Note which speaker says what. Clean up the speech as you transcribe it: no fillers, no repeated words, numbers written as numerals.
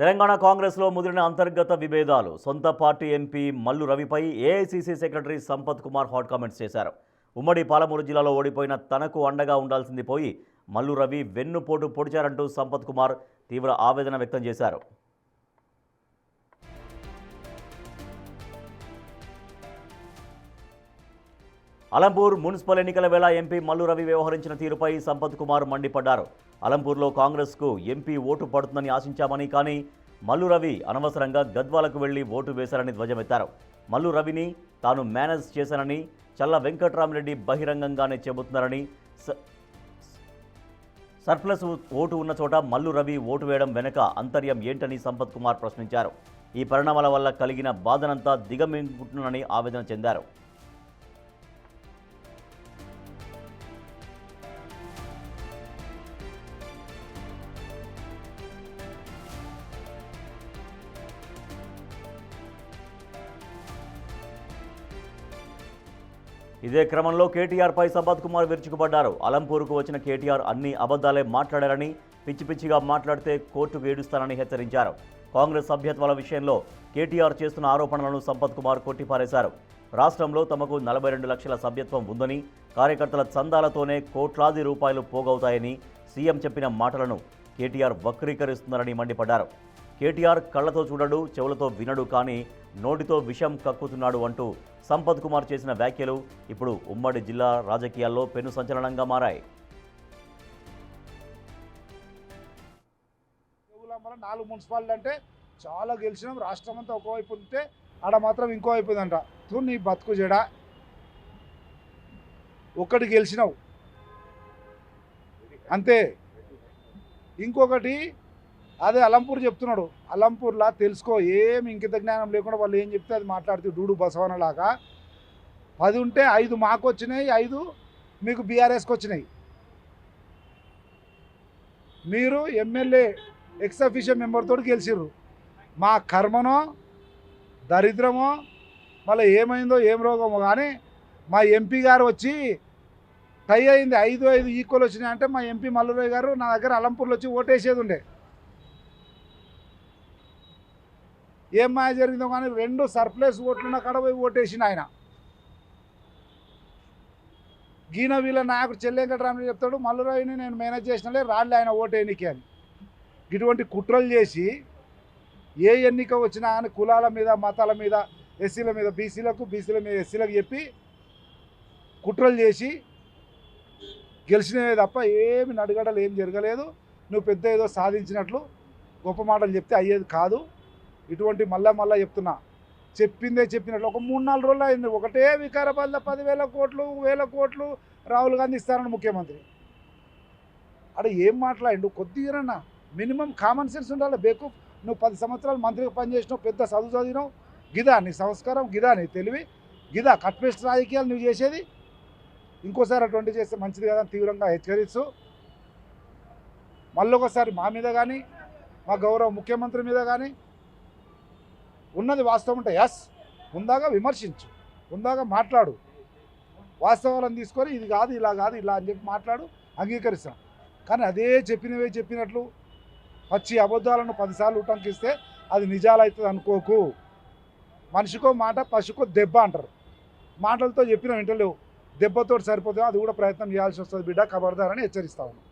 Speaker 1: తెలంగాణ కాంగ్రెస్లో ముదిరిన అంతర్గత విభేదాలు. సొంత పార్టీ ఎంపీ మల్లు రవిపై AICC secretary Sampath Kumar hot comments చేశారు. ఉమ్మడి పాలమూరు జిల్లాలో ఓడిపోయిన తనకు అండగా ఉండాల్సింది పోయి మల్లు రవి వెన్నుపోటు పొడిచారంటూ సంపత్ కుమార్ తీవ్ర ఆవేదన వ్యక్తం చేశారు. అలంపూర్ మున్సిపల్ ఎన్నికల వేళ ఎంపీ మల్లు రవి వ్యవహరించిన తీరుపై సంపత్ కుమార్ మండిపడ్డారు. అలంపూర్లో కాంగ్రెస్కు ఎంపీ ఓటు పడుతుందని ఆశించామని, కానీ మల్లు రవి అనవసరంగా గద్వాలకు వెళ్లి ఓటు వేశారని ధ్వజమెత్తారు. మల్లు రవిని తాను మేనేజ్ చేశానని చల్ల వెంకట్రామరెడ్డి బహిరంగంగానే చెబుతున్నారని, సర్ప్లస్ ఓటు ఉన్న చోట మల్లు రవి ఓటు వేయడం వెనుక అంతర్యం ఏంటని సంపత్ కుమార్ ప్రశ్నించారు. ఈ పరిణామాల వల్ల కలిగిన బాధనంతా దిగమింగుకుంటున్నానని ఆవేదన చెందారు. ఇదే క్రమంలో కేటీఆర్పై సంపత్ కుమార్ విరుచుకుపడ్డారు. అలంపూర్కు వచ్చిన కేటీఆర్ అన్ని అబద్ధాలే మాట్లాడారని, పిచ్చి పిచ్చిగా మాట్లాడితే కోర్టుకు ఏడుస్తానని హెచ్చరించారు. కాంగ్రెస్ సభ్యత్వాల విషయంలో కేటీఆర్ చేస్తున్న ఆరోపణలను సంపత్ కుమార్ కొట్టిపారేశారు. రాష్ట్రంలో తమకు 42 లక్షల సభ్యత్వం ఉందని, కార్యకర్తల చందాలతోనే కోట్లాది రూపాయలు పోగవుతాయని సీఎం చెప్పిన మాటలను కేటీఆర్ వక్రీకరిస్తున్నారని మండిపడ్డారు. కేటీఆర్ కళ్లతో చూడడు, చెవులతో వినడు, కానీ నోటితో విషం కక్కుతున్నాడు అంటూ సంపత్ కుమార్ చేసిన వ్యాఖ్యలు ఇప్పుడు ఉమ్మడి జిల్లా రాజకీయాల్లో పెను సంచలనంగా మారాయి.
Speaker 2: 4 మున్సిపాలిటీ అంటే చాలా గెలిచినాం. రాష్ట్రం అంతా ఒకవైపు ఉంటే ఆడ మాత్రం ఇంకో వైపు ఉందంట. నీ బతుకు జడ, ఒక్కటి గెలిచినావు అంతే. ఇంకొకటి అదే అలంపూర్ చెప్తున్నాడు. అలంపూర్లా తెలుసుకో, ఏమి ఇంకిత జ్ఞానం లేకుండా వాళ్ళు ఏం చెప్తే అది మాట్లాడుతూ డూడు బసవనలాగా 10 ఉంటే 5 మాకు వచ్చినాయి, 5 మీకు బీఆర్ఎస్కి వచ్చినాయి. మీరు ఎమ్మెల్యే ఎక్స్ అఫీషియల్ మెంబర్తో గెలిచిర్రు. మా కర్మనో దరిద్రమో మళ్ళీ ఏమైందో ఏం రోగమో కానీ మా ఎంపీ గారు వచ్చి టై అయింది, 5-5 ఈక్వల్ వచ్చినాయి అంటే మా ఎంపీ మల్లురావు గారు నా దగ్గర అలంపూర్లో వచ్చి ఓటేసేది ఉండే. ఏం మాయ జరిగిందో కానీ 2 సర్ప్లస్ ఓట్లున్న కాడ పోయి ఓటేసిన ఆయన. గీన వీళ్ళ నాయకుడు చెల్లెంకటరామని చెప్తాడు, మల్లురావుని నేను మేనేజ్ చేసినలే రాళ్ళే ఆయన ఓటేనికి అని. ఇటువంటి కుట్రలు చేసి ఏ ఎన్నిక వచ్చినా అని కులాల మీద, మతాల మీద, ఎస్సీల మీద బీసీలకు, బీసీల మీద ఎస్సీలకు చెప్పి కుట్రలు చేసి గెలిచినవే తప్ప ఏమి నడుగడలు ఏం జరగలేదు. నువ్వు పెద్ద ఏదో సాధించినట్లు గొప్ప మాటలు చెప్తే అయ్యేది కాదు. ఇటువంటి మళ్ళా చెప్తున్నా, చెప్పిందే చెప్పినట్లు. ఒక 3-4 రోజులు అయింది. ఒకటే వికారాబాద్లో 10,000 కోట్లు 1,000 కోట్లు రాహుల్ గాంధీ ఇస్తారని ముఖ్యమంత్రి. అక్కడ ఏం మాట్లాడిండు? కొద్దిగానన్నా మినిమం కామన్ సెన్స్ ఉండాలి. బేకు నువ్వు 10 సంవత్సరాలు మంత్రిగా పనిచేసినావు, పెద్ద చదువు చదివినావు, గిదా నీ సంస్కారం, గిదా నీ తెలివి, గిదా కట్పేస్ట్ రాజకీయాలు నువ్వు చేసేది. ఇంకోసారి అటువంటి చేస్తే మంచిది కదా అని తీవ్రంగా హెచ్చరిస్తూ, మళ్ళొకసారి మా మీద కానీ మా గౌరవ ముఖ్యమంత్రి మీద కానీ ఉన్నది వాస్తవం ఉంటే ఎస్ ఉందాగా విమర్శించు, ఉందాగా మాట్లాడు, వాస్తవాలను తీసుకొని ఇది కాదు ఇలా కాదు ఇలా అని చెప్పి మాట్లాడు, అంగీకరిస్తాం. కానీ అదే చెప్పినట్లు పచ్చి అబద్ధాలను 10 సార్లు ఉటంకిస్తే అది నిజాలు అవుతుంది అనుకోకు. మనిషికో మాట, పశుకో దెబ్బ అంటారు. మాటలతో చెప్పిన వింటలేవు, దెబ్బతో సరిపోతుందో అది కూడా ప్రయత్నం చేయాల్సి వస్తుంది బిడ్డ, ఖబర్దారని హెచ్చరిస్తా ఉన్నాం.